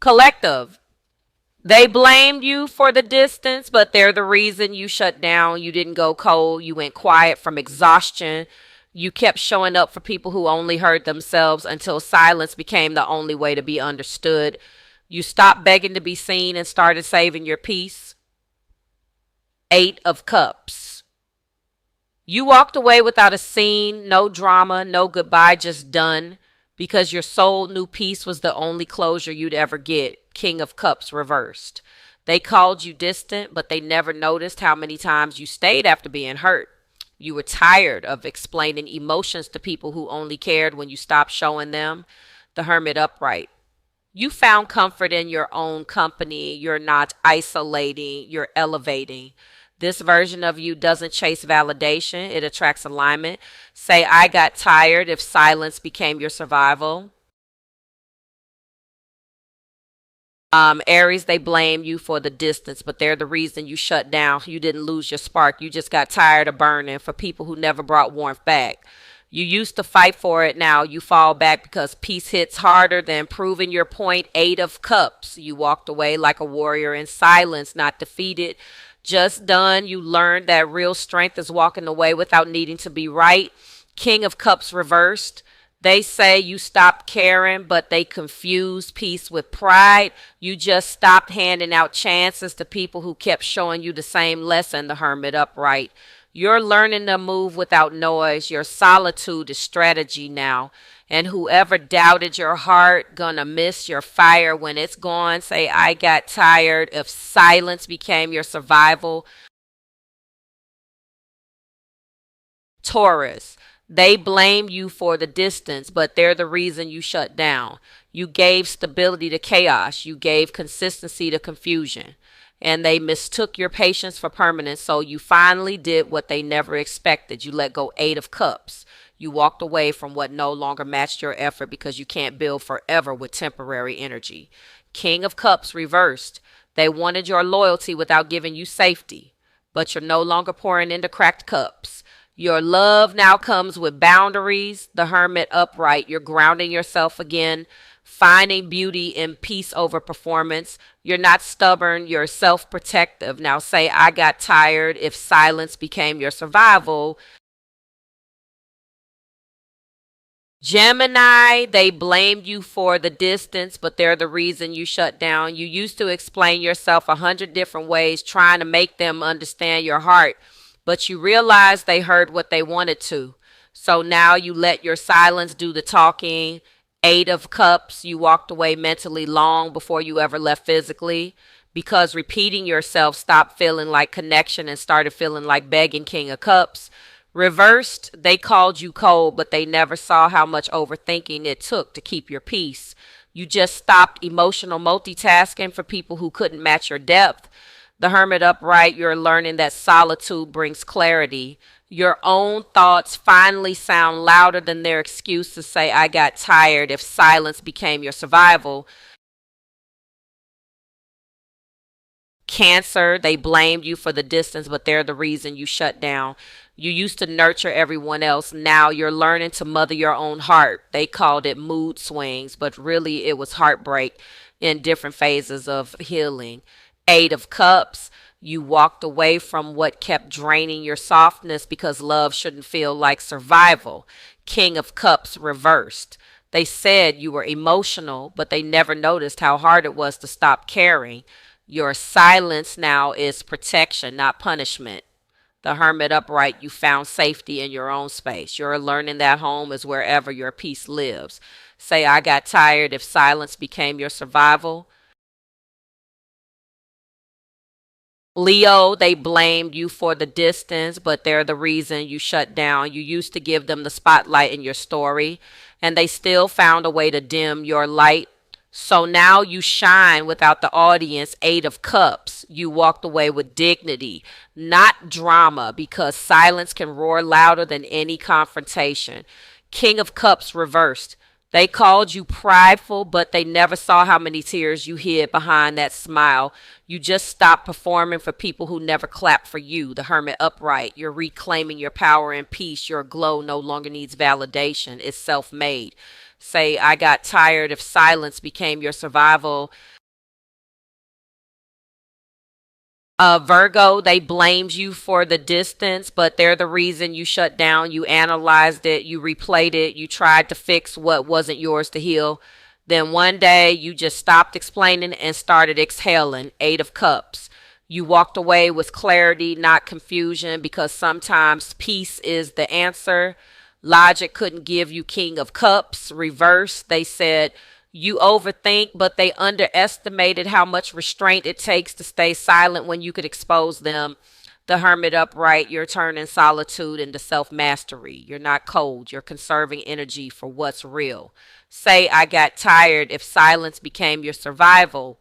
Collective. They blamed you for the distance, but they're the reason you shut down. You didn't go cold. You went quiet from exhaustion. You kept showing up for people who only heard themselves until silence became the only way to be understood. You stopped begging to be seen and started saving your peace. Eight of Cups. You walked away without a scene, no drama, no goodbye, just done, because your soul knew peace was the only closure you'd ever get. King of Cups reversed. They called you distant, but they never noticed how many times you stayed after being hurt. You were tired of explaining emotions to people who only cared when you stopped showing them. The Hermit upright. You found comfort in your own company. You're not isolating, you're elevating. This version of you doesn't chase validation, it attracts alignment. Say, I got tired if silence became your survival. Aries, they blame you for the distance, but they're the reason you shut down. You didn't lose your spark. You just got tired of burning for people who never brought warmth back. You used to fight for it. Now you fall back because peace hits harder than proving your point. Eight of Cups. You walked away like a warrior in silence, not defeated. Just done. You learned that real strength is walking away without needing to be right. King of Cups reversed. They say you stopped caring, but they confuse peace with pride. You just stopped handing out chances to people who kept showing you the same lesson. The Hermit upright. You're learning to move without noise. Your solitude is strategy now. And whoever doubted your heart, gonna miss your fire when it's gone. Say, I got tired if silence became your survival. Taurus. They blame you for the distance, but they're the reason you shut down. You gave stability to chaos. You gave consistency to confusion. And they mistook your patience for permanence, so you finally did what they never expected. You let go. Eight of Cups. You walked away from what no longer matched your effort because you can't build forever with temporary energy. King of Cups reversed. They wanted your loyalty without giving you safety, but you're no longer pouring into cracked cups. Your love now comes with boundaries. The Hermit upright. You're grounding yourself again, finding beauty in peace over performance. You're not stubborn. You're self-protective. Now say, I got tired if silence became your survival. Gemini, they blamed you for the distance, but they're the reason you shut down. You used to explain yourself 100 different ways, trying to make them understand your heart, but you realized they heard what they wanted to. So now you let your silence do the talking. Eight of Cups, you walked away mentally long before you ever left physically because repeating yourself stopped feeling like connection and started feeling like begging. King of Cups. Reversed, they called you cold, but they never saw how much overthinking it took to keep your peace. You just stopped emotional multitasking for people who couldn't match your depth. The Hermit upright, you're learning that solitude brings clarity. Your own thoughts finally sound louder than their excuse to say, I got tired if silence became your survival. Cancer, they blamed you for the distance, but they're the reason you shut down. You used to nurture everyone else. Now you're learning to mother your own heart. They called it mood swings, but really it was heartbreak in different phases of healing. Eight of Cups, you walked away from what kept draining your softness because love shouldn't feel like survival. King of Cups reversed. They said you were emotional, but they never noticed how hard it was to stop caring. Your silence now is protection, not punishment. The Hermit upright, you found safety in your own space. You're learning that home is wherever your peace lives. Say, I got tired if silence became your survival. Leo, they blamed you for the distance, but they're the reason you shut down. You used to give them the spotlight in your story, and they still found a way to dim your light. So now you shine without the audience. Eight of Cups. You walked away with dignity, not drama, because silence can roar louder than any confrontation. King of Cups reversed. They called you prideful, but they never saw how many tears you hid behind that smile. You just stopped performing for people who never clapped for you. The Hermit upright. You're reclaiming your power and peace. Your glow no longer needs validation. It's self-made. Say, I got tired if silence became your survival. Virgo, they blamed you for the distance, but they're the reason you shut down. You analyzed it, you replayed it, you tried to fix what wasn't yours to heal. Then one day you just stopped explaining and started exhaling. Eight of Cups. You walked away with clarity, not confusion, because sometimes peace is the answer. Logic couldn't give you King of Cups. Reverse, they said you overthink, but they underestimated how much restraint it takes to stay silent when you could expose them. The Hermit upright, you're turning solitude into self mastery. You're not cold, you're conserving energy for what's real. Say, I got tired if silence became your survival.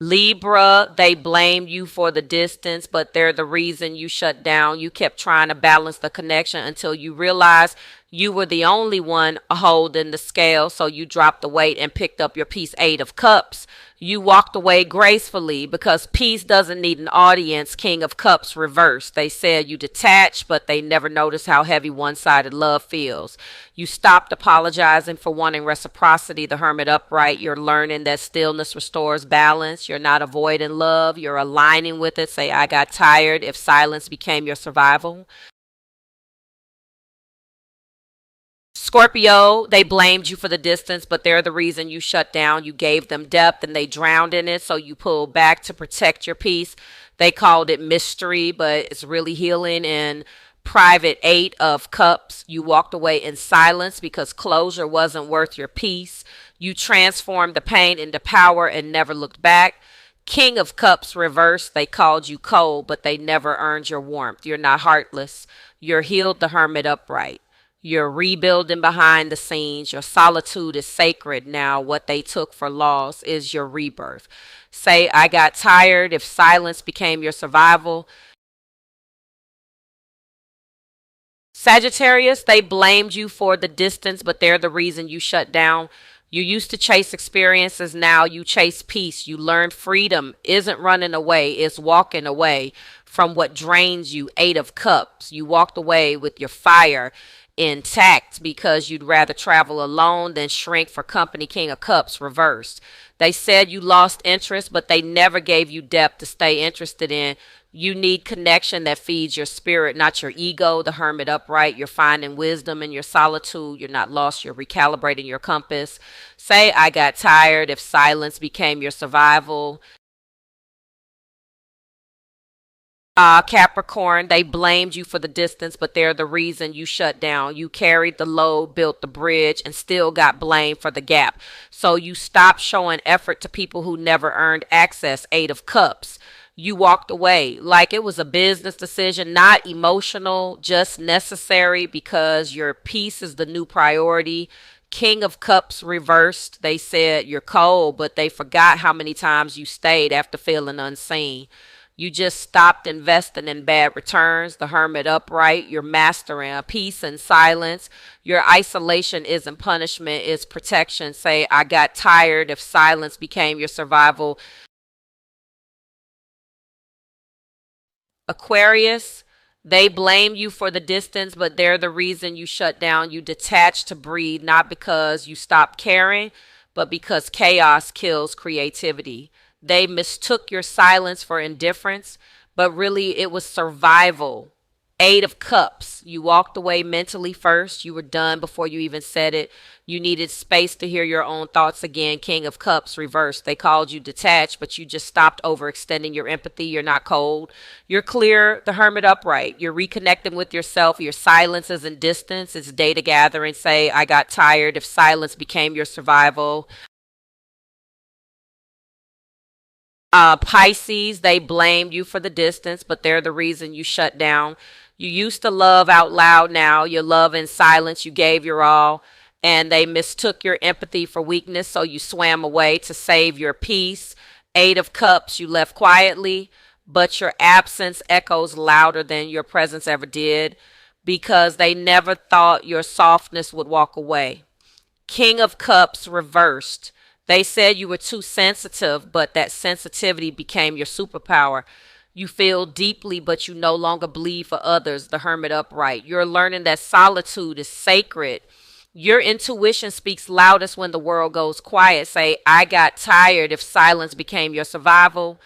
Libra, they blame you for the distance, but they're the reason you shut down. You kept trying to balance the connection until you realized you were the only one holding the scale. So you dropped the weight and picked up your peace. Eight of Cups. You walked away gracefully because peace doesn't need an audience. King of Cups reversed. They said you detached, but they never noticed how heavy one-sided love feels. You stopped apologizing for wanting reciprocity. The Hermit upright. You're learning that stillness restores balance. You're not avoiding love. You're aligning with it. Say, I got tired if silence became your survival. Scorpio, they blamed you for the distance, but they're the reason you shut down. You gave them depth and they drowned in it, so you pulled back to protect your peace. They called it mystery, but it's really healing and private. Eight of Cups. You walked away in silence because closure wasn't worth your peace. You transformed the pain into power and never looked back. King of Cups reversed. They called you cold, but they never earned your warmth. You're not heartless. You're healed. The Hermit upright. You're rebuilding behind the scenes. Your solitude is sacred now. What they took for loss is your rebirth. Say, I got tired if silence became your survival. Sagittarius, they blamed you for the distance, but they're the reason you shut down. You used to chase experiences, now you chase peace. You learned freedom isn't running away, it's walking away from what drains you. Eight of Cups. You walked away with your fire intact because you'd rather travel alone than shrink for company. King of Cups reversed. They said you lost interest, but they never gave you depth to stay interested in. You need connection that feeds your spirit, not your ego. The Hermit upright. You're finding wisdom in your solitude. You're not lost. You're recalibrating your compass. Say, I got tired if silence became your survival. Capricorn, they blamed you for the distance, but they're the reason you shut down. You carried the load, built the bridge, and still got blamed for the gap. So you stopped showing effort to people who never earned access. Eight of Cups. You walked away like it was a business decision, not emotional, just necessary because your peace is the new priority. King of Cups reversed. They said you're cold, but they forgot how many times you stayed after feeling unseen. You just stopped investing in bad returns. The Hermit upright. You're mastering peace and silence. Your isolation isn't punishment, it's protection. Say, I got tired if silence became your survival. Aquarius, they blame you for the distance, but they're the reason you shut down. You detach to breathe, not because you stopped caring, but because chaos kills creativity. They mistook your silence for indifference, but really it was survival. Eight of Cups. You walked away mentally first. You were done before you even said it. You needed space to hear your own thoughts again. King of Cups reversed. They called you detached, but you just stopped overextending your empathy. You're not cold. You're clear. The Hermit upright. You're reconnecting with yourself. Your silence isn't distance. It's data gathering. Say, I got tired if silence became your survival. Pisces, they blamed you for the distance, but they're the reason you shut down. You used to love out loud, now you love in silence. You gave your all, and they mistook your empathy for weakness, so you swam away to save your peace. Eight of Cups, you left quietly, but your absence echoes louder than your presence ever did because they never thought your softness would walk away. King of Cups reversed. They said you were too sensitive, but that sensitivity became your superpower. You feel deeply, but you no longer bleed for others. The Hermit upright. You're learning that solitude is sacred. Your intuition speaks loudest when the world goes quiet. Say, I got tired if silence became your survival.